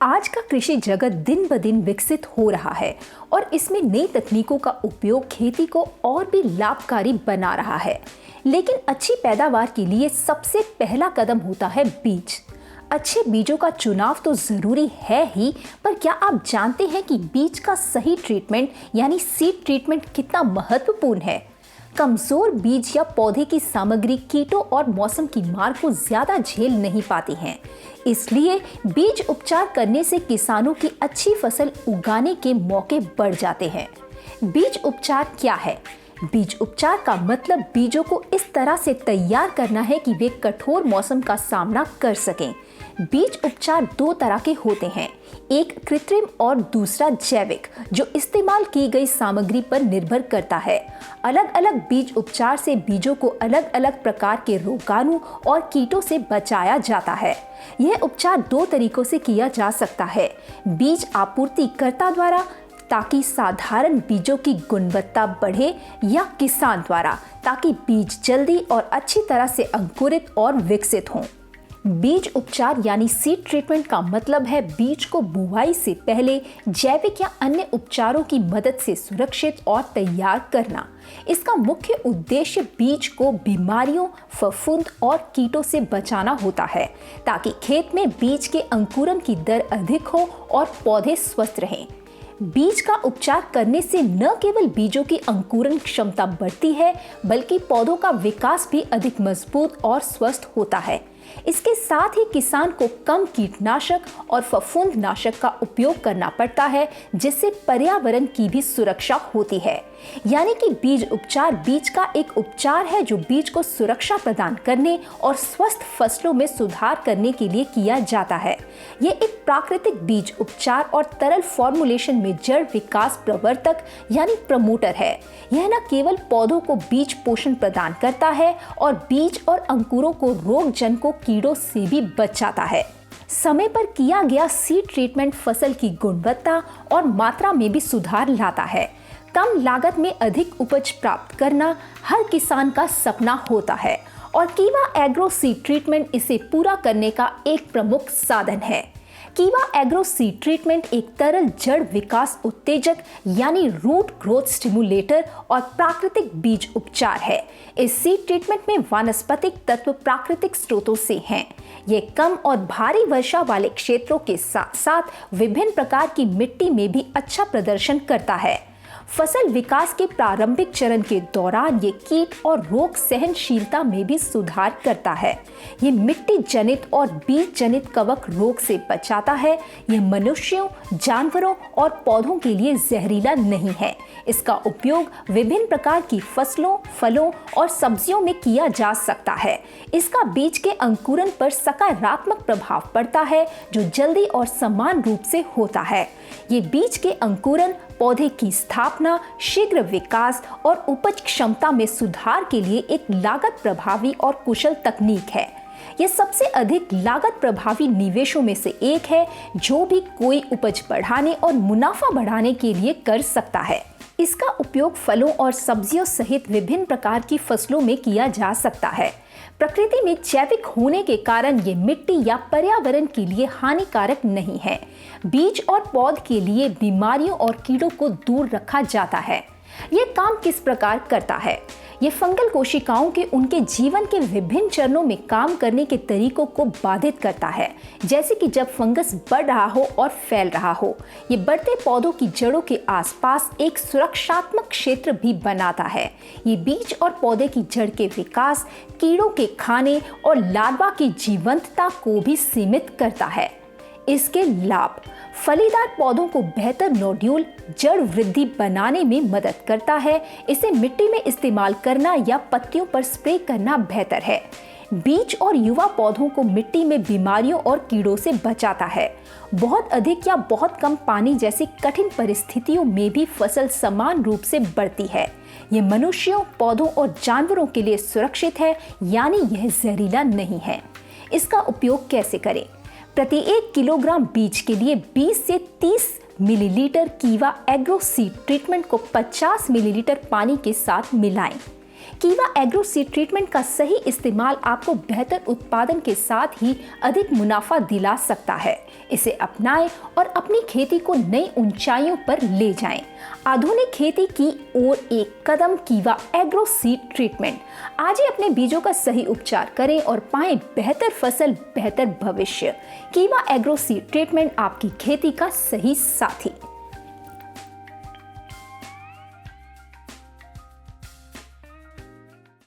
आज का कृषि जगत दिन ब दिन विकसित हो रहा है और इसमें नई तकनीकों का उपयोग खेती को और भी लाभकारी बना रहा है। लेकिन अच्छी पैदावार के लिए सबसे पहला कदम होता है बीज। अच्छे बीजों का चुनाव तो जरूरी है ही, पर क्या आप जानते हैं कि बीज का सही ट्रीटमेंट यानी सीड ट्रीटमेंट कितना महत्वपूर्ण है? कमजोर बीज या पौधे की सामग्री कीटों और मौसम की मार को ज्यादा झेल नहीं पाती हैं। इसलिए बीज उपचार करने से किसानों की अच्छी फसल उगाने के मौके बढ़ जाते हैं। बीज उपचार क्या है? बीज उपचार का मतलब बीजों को इस तरह से तैयार करना है कि वे कठोर मौसम का सामना कर सकें। बीज उपचार दो तरह के होते हैं, एक कृत्रिम और दूसरा जैविक, जो इस्तेमाल की गई सामग्री पर निर्भर करता है। अलग अलग बीज उपचार से बीजों को अलग अलग प्रकार के रोगाणु और कीटों से बचाया जाता है। यह उपचार दो तरीकों से किया जा सकता है, बीज आपूर्तिकर्ता द्वारा ताकि साधारण बीजों की गुणवत्ता बढ़े, या किसान द्वारा ताकि बीज जल्दी और अच्छी तरह से अंकुरित और विकसित हों। बीज उपचार यानी सीड ट्रीटमेंट का मतलब है बीज को बुआई से पहले जैविक या अन्य उपचारों की मदद से सुरक्षित और तैयार करना। इसका मुख्य उद्देश्य बीज को बीमारियों, फफूंद और कीटों से बचाना होता है, ताकि खेत में बीज के अंकुरन की दर अधिक हो और पौधे स्वस्थ रहें। बीज का उपचार करने से न केवल बीजों की अंकुरण क्षमता बढ़ती है, बल्कि पौधों का विकास भी अधिक मजबूत और स्वस्थ होता है। इसके साथ ही किसान को कम कीटनाशक और फफूंदनाशक का उपयोग करना पड़ता है, जिससे पर्यावरण की भी सुरक्षा होती है। यानी कि बीज उपचार बीज का एक उपचार है जो बीज को सुरक्षा प्रदान करने और स्वस्थ फसलों में सुधार करने के लिए किया जाता है। ये एक प्राकृतिक बीज उपचार और तरल फॉर्मुलेशन में जड़ विकास प्रवर्तक यानी प्रमोटर है। यह न केवल पौधों को बीज पोषण प्रदान करता है और बीज और अंकुरों को रोगजनकों कीड़ों से भी बचाता है। समय पर किया गया सीड ट्रीटमेंट फसल की गुणवत्ता और मात्रा में भी सुधार लाता है। कम लागत में अधिक उपज प्राप्त करना हर किसान का सपना होता है और कीवा एग्रो सीड ट्रीटमेंट इसे पूरा करने का एक प्रमुख साधन है। कीवा एग्रो सीड ट्रीटमेंट एक तरल जड़ विकास उत्तेजक यानी रूट ग्रोथ स्टिमुलेटर और प्राकृतिक बीज उपचार है। इस सीड ट्रीटमेंट में वानस्पतिक तत्व प्राकृतिक स्रोतों से हैं। ये कम और भारी वर्षा वाले क्षेत्रों के साथ साथ विभिन्न प्रकार की मिट्टी में भी अच्छा प्रदर्शन करता है। फसल विकास के प्रारंभिक चरण के दौरान ये कीट और रोग सहनशीलता में भी सुधार करता है। ये मिट्टी जनित और बीज जनित कवक रोग से बचाता है। ये मनुष्यों, जानवरों और पौधों के लिए जहरीला नहीं है। इसका उपयोग विभिन्न प्रकार की फसलों, फलों और सब्जियों में किया जा सकता है। इसका बीज के अंकुरन पर सकारात्मक प्रभाव पड़ता है, जो जल्दी और समान रूप से होता है। ये बीज के अंकुरन, पौधे की स्थापना, शीघ्र विकास और उपज क्षमता में सुधार के लिए एक लागत प्रभावी और कुशल तकनीक है। यह सबसे अधिक लागत प्रभावी निवेशों में से एक है जो भी कोई उपज बढ़ाने और मुनाफा बढ़ाने के लिए कर सकता है। इसका उपयोग फलों और सब्जियों सहित विभिन्न प्रकार की फसलों में किया जा सकता है। प्रकृति में जैविक होने के कारण ये मिट्टी या पर्यावरण के लिए हानिकारक नहीं है। बीज और पौध के लिए बीमारियों और कीड़ों को दूर रखा जाता है। ये काम किस प्रकार करता है? ये फंगल कोशिकाओं के उनके जीवन के विभिन्न चरणों में काम करने के तरीकों को बाधित करता है, जैसे कि जब फंगस बढ़ रहा हो और फैल रहा हो। ये बढ़ते पौधों की जड़ों के आसपास एक सुरक्षात्मक क्षेत्र भी बनाता है। ये बीज और पौधे की जड़ के विकास, कीड़ों के खाने और लार्वा की जीवंतता को भी सीमित करता है। इसके लाभ: फलीदार पौधों को बेहतर नोड्यूल जड़ वृद्धि बनाने में मदद करता है। इसे मिट्टी में इस्तेमाल करना या पत्तियों पर स्प्रे करना बेहतर है। बीज और युवा पौधों को मिट्टी में बीमारियों और कीड़ों से बचाता है। बहुत अधिक या बहुत कम पानी जैसी कठिन परिस्थितियों में भी फसल समान रूप से बढ़ती है। ये मनुष्यों, पौधों और जानवरों के लिए सुरक्षित है, यानी यह जहरीला नहीं है। इसका उपयोग कैसे करें? प्रति 1 किलोग्राम बीज के लिए 20 से 30 मिलीलीटर कीवा एग्रो सीड ट्रीटमेंट को 50 मिलीलीटर पानी के साथ मिलाएं। कीवा एग्रो सीड ट्रीटमेंट का सही इस्तेमाल आपको बेहतर उत्पादन के साथ ही अधिक मुनाफा दिला सकता है। इसे अपनाएं और अपनी खेती को नई ऊंचाइयों पर ले जाएं। आधुनिक खेती की ओर एक कदम कीवा एग्रो सीड ट्रीटमेंट। आज ही अपने बीजों का सही उपचार करें और पाएं बेहतर फसल, बेहतर भविष्य। कीवा एग्रो सीड ट्रीटमेंट आपकी खेती का सही साथी।